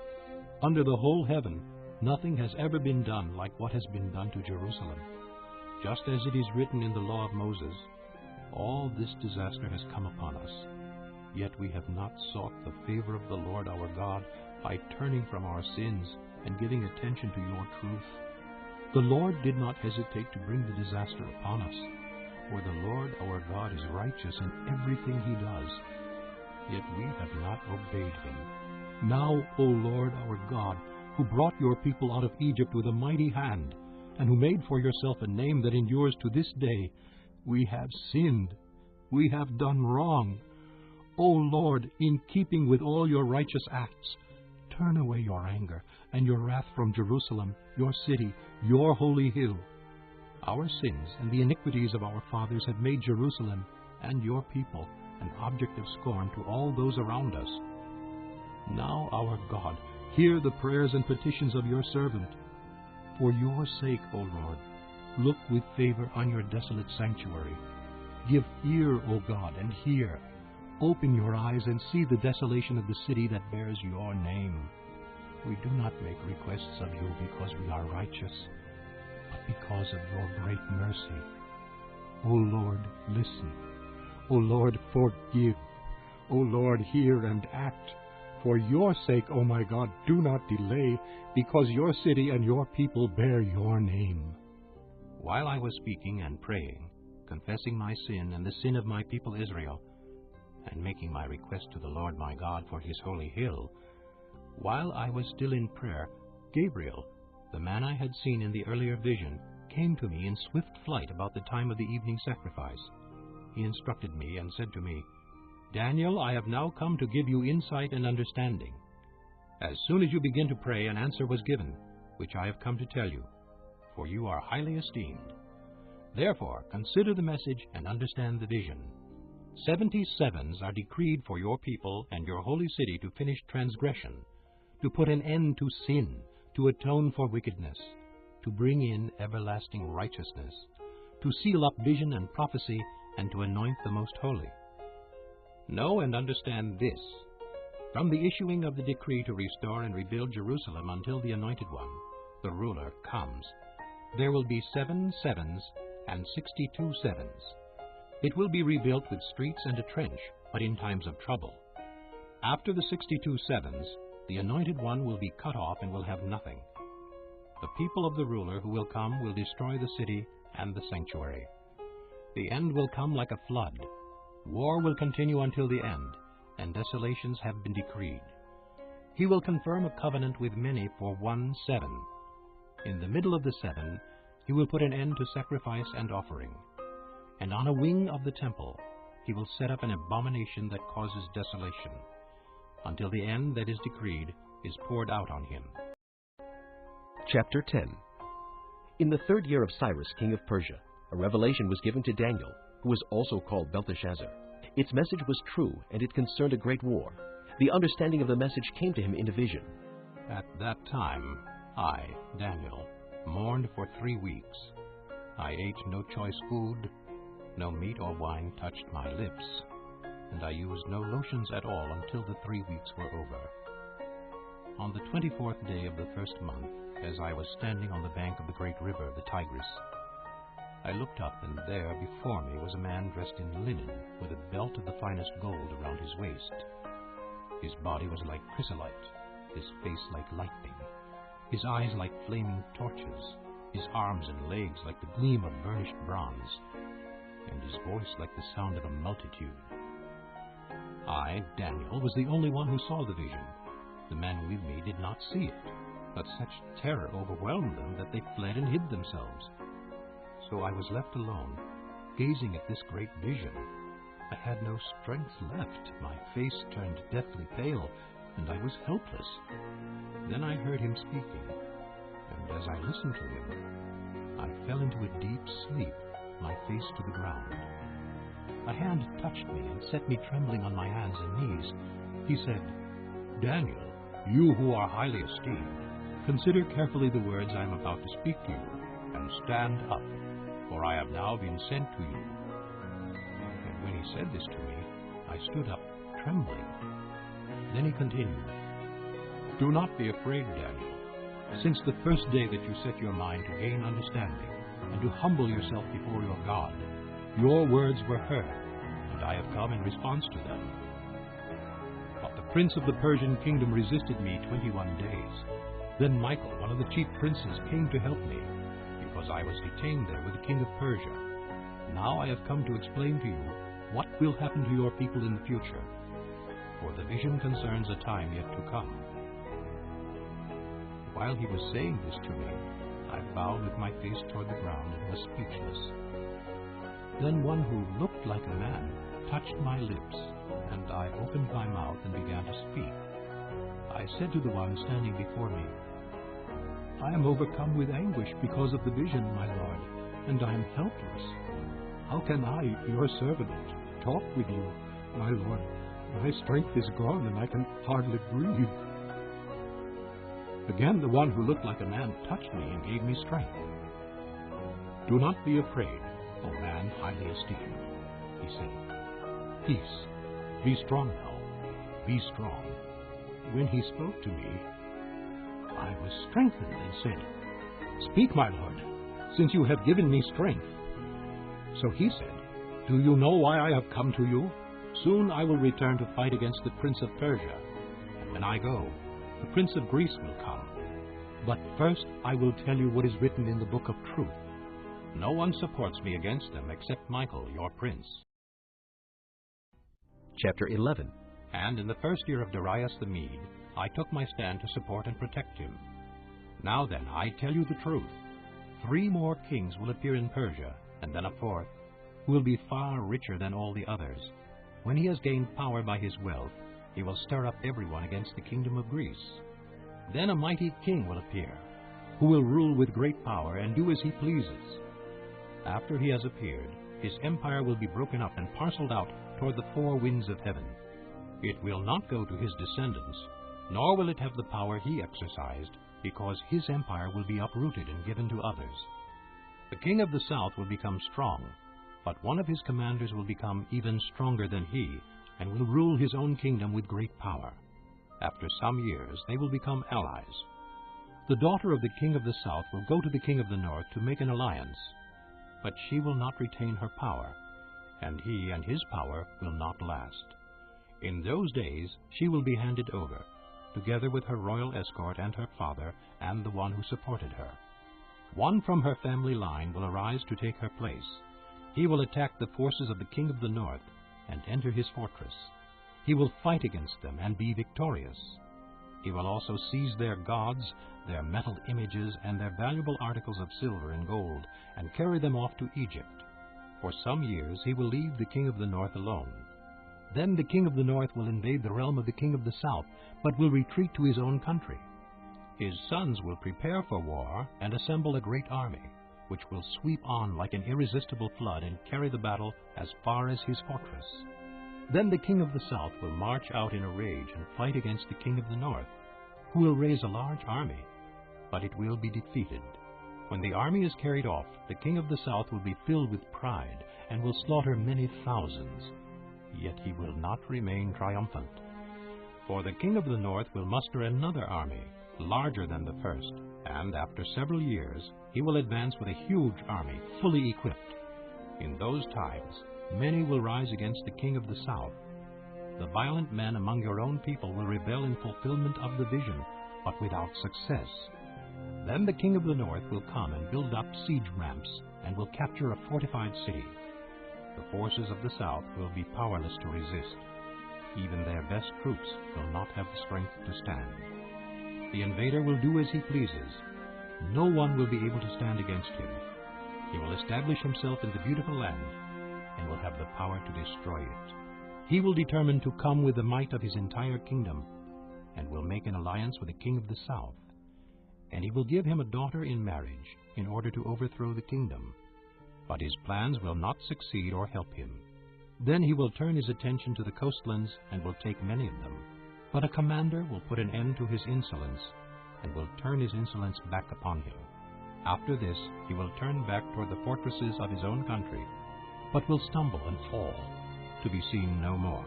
Under the whole heaven, nothing has ever been done like what has been done to Jerusalem. Just as it is written in the law of Moses, all this disaster has come upon us. Yet we have not sought the favor of the Lord our God by turning from our sins and giving attention to your truth. The Lord did not hesitate to bring the disaster upon us, for the Lord our God is righteous in everything he does. Yet we have not obeyed him. Now, O Lord our God, who brought your people out of Egypt with a mighty hand, and who made for yourself a name that endures to this day, we have sinned. We have done wrong. O Lord, in keeping with all your righteous acts, turn away your anger and your wrath from Jerusalem, your city, your holy hill. Our sins and the iniquities of our fathers have made Jerusalem and your people an object of scorn to all those around us. Now, our God, hear the prayers and petitions of your servant. For your sake, O Lord, look with favor on your desolate sanctuary. Give ear, O God, and hear. Open your eyes and see the desolation of the city that bears your name. We do not make requests of you because we are righteous, but because of your great mercy. O Lord, listen. O Lord, forgive. O Lord, hear and act. For your sake, O my God, do not delay, because your city and your people bear your name. While I was speaking and praying, confessing my sin and the sin of my people Israel, and making my request to the Lord my God for his holy hill, while I was still in prayer, Gabriel, the man I had seen in the earlier vision, came to me in swift flight about the time of the evening sacrifice. He instructed me and said to me, Daniel, I have now come to give you insight and understanding. As soon as you begin to pray, an answer was given, which I have come to tell you, for you are highly esteemed. Therefore, consider the message and understand the vision. 77s are decreed for your people and your holy city to finish transgression, to put an end to sin, to atone for wickedness, to bring in everlasting righteousness, to seal up vision and prophecy, and to anoint the most holy. Know and understand this. From the issuing of the decree to restore and rebuild Jerusalem until the Anointed One, the ruler, comes, there will be 7 sevens and 62 sevens. It will be rebuilt with streets and a trench, but in times of trouble. After the 62 sevens, the Anointed One will be cut off and will have nothing. The people of the ruler who will come will destroy the city and the sanctuary. The end will come like a flood. War will continue until the end, and desolations have been decreed. He will confirm a covenant with many for 1 7. In the middle of the 7, he will put an end to sacrifice and offering. And on a wing of the temple, he will set up an abomination that causes desolation, until the end that is decreed is poured out on him. Chapter 10. In the 3rd year of Cyrus, king of Persia, a revelation was given to Daniel, who was also called Belteshazzar. Its message was true, and it concerned a great war. The understanding of the message came to him in a vision. At that time, I, Daniel, mourned for 3 weeks. I ate no choice food, no meat or wine touched my lips, and I used no lotions at all until the 3 weeks were over. On the 24th day of the 1st month, as I was standing on the bank of the great river, the Tigris, I looked up, and there before me was a man dressed in linen, with a belt of the finest gold around his waist. His body was like chrysolite, his face like lightning, his eyes like flaming torches, his arms and legs like the gleam of burnished bronze, and his voice like the sound of a multitude. I, Daniel, was the only one who saw the vision. The men with me did not see it, but such terror overwhelmed them that they fled and hid themselves. So I was left alone, gazing at this great vision. I had no strength left. My face turned deathly pale, and I was helpless. Then I heard him speaking, and as I listened to him, I fell into a deep sleep, my face to the ground. A hand touched me and set me trembling on my hands and knees. He said, Daniel, you who are highly esteemed, consider carefully the words I am about to speak to you, and stand up, for I have now been sent to you. And when he said this to me, I stood up, trembling. Then he continued, Do not be afraid, Daniel. Since the first day that you set your mind to gain understanding, and to humble yourself before your God, your words were heard, and I have come in response to them. But the prince of the Persian kingdom resisted me 21 days. Then Michael, one of the chief princes, came to help me, because I was detained there with the king of Persia. Now I have come to explain to you what will happen to your people in the future, for the vision concerns a time yet to come. While he was saying this to me, I bowed with my face toward the ground and was speechless. Then one who looked like a man touched my lips, and I opened my mouth and began to speak. I said to the one standing before me, I am overcome with anguish because of the vision, my lord, and I am helpless. How can I, your servant, talk with you, my lord? My strength is gone, and I can hardly breathe. Again the one who looked like a man touched me and gave me strength. Do not be afraid, O man highly esteemed, he said. Peace, be strong now, be strong. When he spoke to me, I was strengthened and said, Speak, my lord, since you have given me strength. So he said, Do you know why I have come to you? Soon I will return to fight against the prince of Persia. And when I go, the prince of Greece will come. But first I will tell you what is written in the book of truth. No one supports me against them except Michael, your prince. Chapter 11. And in the first year of Darius the Mede, I took my stand to support and protect him. Now then, I tell you the truth. 3 more kings will appear in Persia, and then a 4th, who will be far richer than all the others. When he has gained power by his wealth, he will stir up everyone against the kingdom of Greece. Then a mighty king will appear, who will rule with great power and do as he pleases. After he has appeared, his empire will be broken up and parceled out toward the 4 winds of heaven. It will not go to his descendants, nor will it have the power he exercised, because his empire will be uprooted and given to others. The king of the south will become strong, but one of his commanders will become even stronger than he, and will rule his own kingdom with great power. After some years, they will become allies. The daughter of the king of the south will go to the king of the north to make an alliance, but she will not retain her power, and he and his power will not last. In those days she will be handed over, together with her royal escort and her father and the one who supported her. One from her family line will arise to take her place. He will attack the forces of the king of the north and enter his fortress. He will fight against them and be victorious. He will also seize their gods, their metal images, and their valuable articles of silver and gold, and carry them off to Egypt. For some years he will leave the king of the north alone. Then the king of the north will invade the realm of the king of the south, but will retreat to his own country. His sons will prepare for war and assemble a great army, which will sweep on like an irresistible flood and carry the battle as far as his fortress. Then the king of the south will march out in a rage and fight against the king of the north, who will raise a large army, but it will be defeated. When the army is carried off, the king of the south will be filled with pride and will slaughter many thousands. Yet he will not remain triumphant. For the king of the north will muster another army, larger than the first, and after several years he will advance with a huge army, fully equipped. In those times many will rise against the king of the south. The violent men among your own people will rebel in fulfillment of the vision, but without success. Then the king of the north will come and build up siege ramps, and will capture a fortified city. The forces of the south will be powerless to resist. Even their best troops will not have the strength to stand. The invader will do as he pleases. No one will be able to stand against him. He will establish himself in the beautiful land, and will have the power to destroy it. He will determine to come with the might of his entire kingdom, and will make an alliance with the king of the south. And he will give him a daughter in marriage, in order to overthrow the kingdom. But his plans will not succeed or help him. Then he will turn his attention to the coastlands, and will take many of them. But a commander will put an end to his insolence, and will turn his insolence back upon him. After this he will turn back toward the fortresses of his own country, but will stumble and fall, to be seen no more.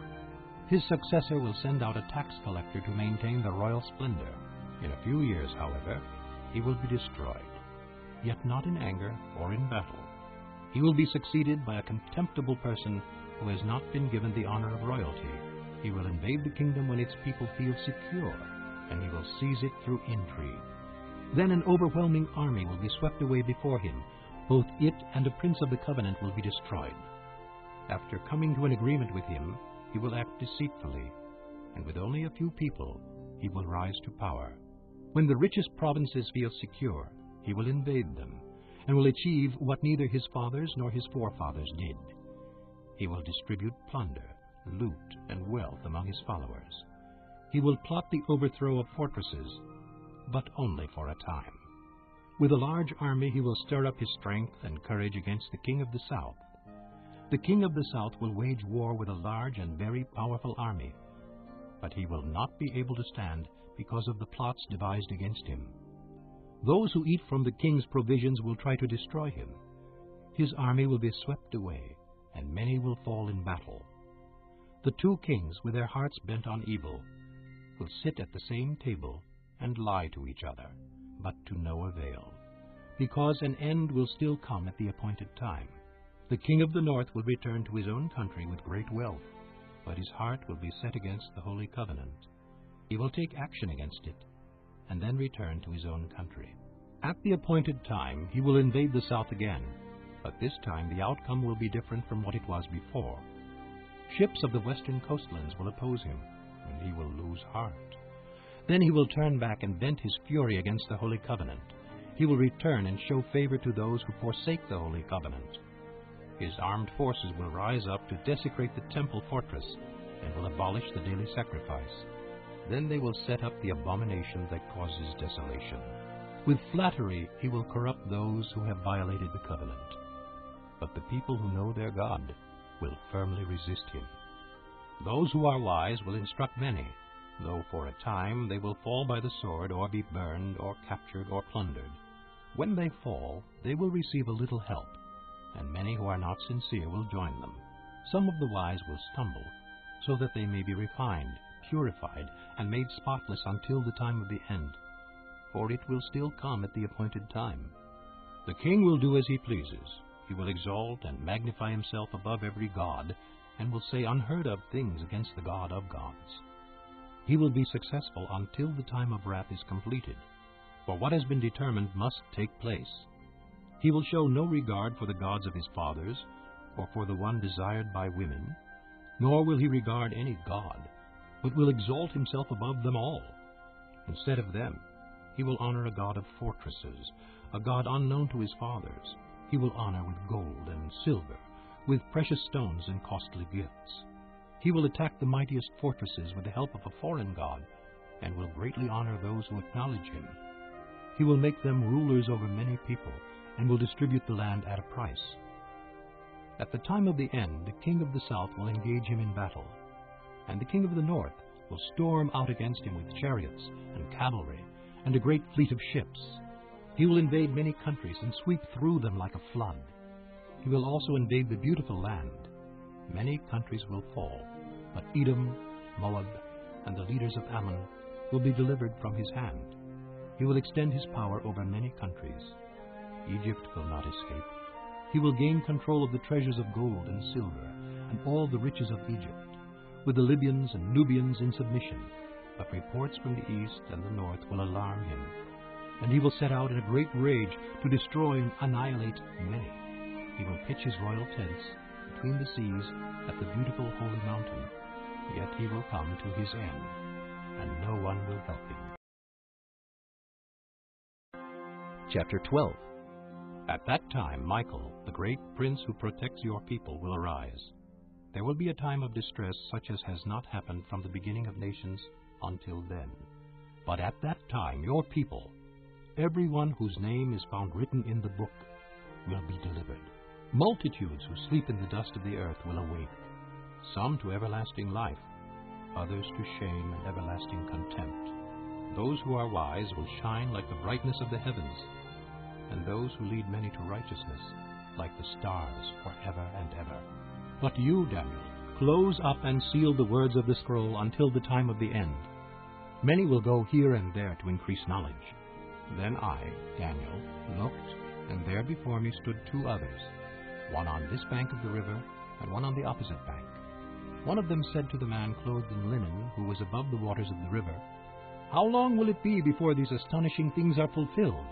His successor will send out a tax collector to maintain the royal splendor. In a few years, however, he will be destroyed, yet not in anger or in battle. He will be succeeded by a contemptible person who has not been given the honor of royalty. He will invade the kingdom when its people feel secure, and he will seize it through intrigue. Then an overwhelming army will be swept away before him. Both it and a prince of the covenant will be destroyed. After coming to an agreement with him, he will act deceitfully, and with only a few people, he will rise to power. When the richest provinces feel secure, he will invade them, and will achieve what neither his fathers nor his forefathers did. He will distribute plunder, loot, and wealth among his followers. He will plot the overthrow of fortresses, but only for a time. With a large army he will stir up his strength and courage against the king of the south. The king of the south will wage war with a large and very powerful army, but he will not be able to stand because of the plots devised against him. Those who eat from the king's provisions will try to destroy him. His army will be swept away, and many will fall in battle. The two kings, with their hearts bent on evil, will sit at the same table and lie to each other, but to no avail, because an end will still come at the appointed time. The king of the north will return to his own country with great wealth, but his heart will be set against the Holy Covenant. He will take action against it, and then return to his own country. At the appointed time, he will invade the south again, but this time the outcome will be different from what it was before. Ships of the western coastlands will oppose him, and he will lose heart. Then he will turn back and vent his fury against the Holy Covenant. He will return and show favor to those who forsake the Holy Covenant. His armed forces will rise up to desecrate the temple fortress and will abolish the daily sacrifice. Then they will set up the abomination that causes desolation. With flattery he will corrupt those who have violated the covenant. But the people who know their God will firmly resist him. Those who are wise will instruct many, though for a time they will fall by the sword or be burned or captured or plundered. When they fall, they will receive a little help, and many who are not sincere will join them. Some of the wise will stumble, so that they may be refined, purified, and made spotless until the time of the end. For it will still come at the appointed time. The king will do as he pleases. He will exalt and magnify himself above every god, and will say unheard of things against the God of gods. He will be successful until the time of wrath is completed, for what has been determined must take place. He will show no regard for the gods of his fathers, or for the one desired by women, nor will he regard any god, but will exalt himself above them all. Instead of them, he will honor a god of fortresses, a god unknown to his fathers. He will honor with gold and silver, with precious stones and costly gifts. He will attack the mightiest fortresses with the help of a foreign god, and will greatly honor those who acknowledge him. He will make them rulers over many people, and will distribute the land at a price. At the time of the end, the king of the south will engage him in battle, and the king of the north will storm out against him with chariots and cavalry, and a great fleet of ships. He will invade many countries and sweep through them like a flood. He will also invade the beautiful land. Many countries will fall, but Edom, Moab, and the leaders of Ammon will be delivered from his hand. He will extend his power over many countries. Egypt will not escape. He will gain control of the treasures of gold and silver, and all the riches of Egypt, with the Libyans and Nubians in submission. But reports from the east and the north will alarm him, and he will set out in a great rage to destroy and annihilate many. He will pitch his royal tents between the seas at the beautiful holy mountain, yet he will come to his end, and no one will help him. Chapter 12. At that time Michael, the great prince who protects your people, will arise. There will be a time of distress such as has not happened from the beginning of nations until then. But at that time your people, everyone whose name is found written in the book, will be delivered. Multitudes who sleep in the dust of the earth will awake, some to everlasting life, others to shame and everlasting contempt. Those who are wise will shine like the brightness of the heavens, and those who lead many to righteousness like the stars forever and ever. But you, Daniel, close up and seal the words of the scroll until the time of the end. Many will go here and there to increase knowledge. Then I, Daniel, looked, and there before me stood two others, one on this bank of the river, and one on the opposite bank. One of them said to the man clothed in linen, who was above the waters of the river, "How long will it be before these astonishing things are fulfilled?"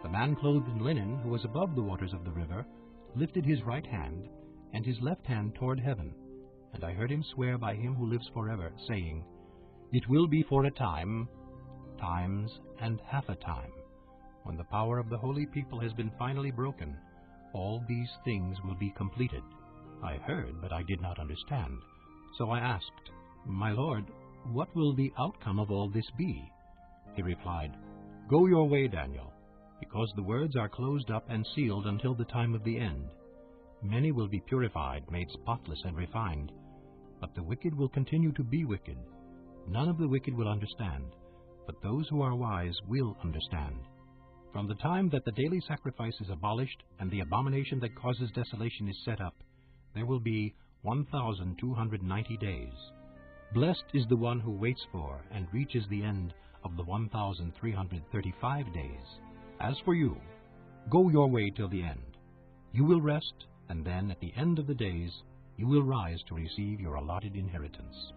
The man clothed in linen, who was above the waters of the river, lifted his right hand, and his left hand toward heaven, and I heard him swear by him who lives forever, saying, "It will be for a time, times, and half a time. When the power of the holy people has been finally broken, all these things will be completed." I heard, but I did not understand. So I asked, "My Lord, "What will the outcome of all this be?" He replied, "Go your way, Daniel, because the words are closed up and sealed until the time of the end. Many will be purified, made spotless and refined, but the wicked will continue to be wicked. None of the wicked will understand, but those who are wise will understand. From the time that the daily sacrifice is abolished and the abomination that causes desolation is set up, there will be 1,290 days. Blessed is the one who waits for and reaches the end of the 1,335 days. As for you, go your way till the end. You will rest, and then at the end of the days you will rise to receive your allotted inheritance."